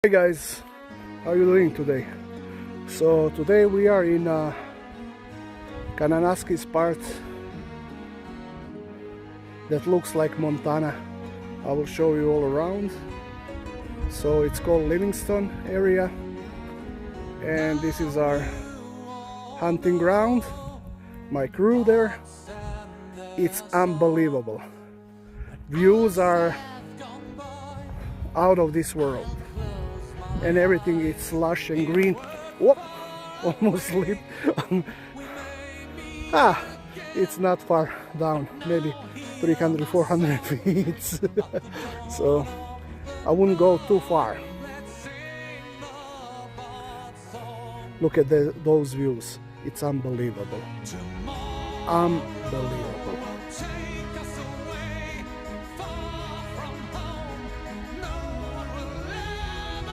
Hey guys, how are you doing today? So today we are in Kananaskis part that looks like Montana. I will show you all around. So it's called Livingstone area, and this is our hunting ground. My crew there. It's unbelievable. Views are out of this world, and everything is lush and green. Whoop! Almost slipped. It's not far down, maybe 300-400 feet. So I wouldn't go too far. Look at those views. It's unbelievable. Unbelievable.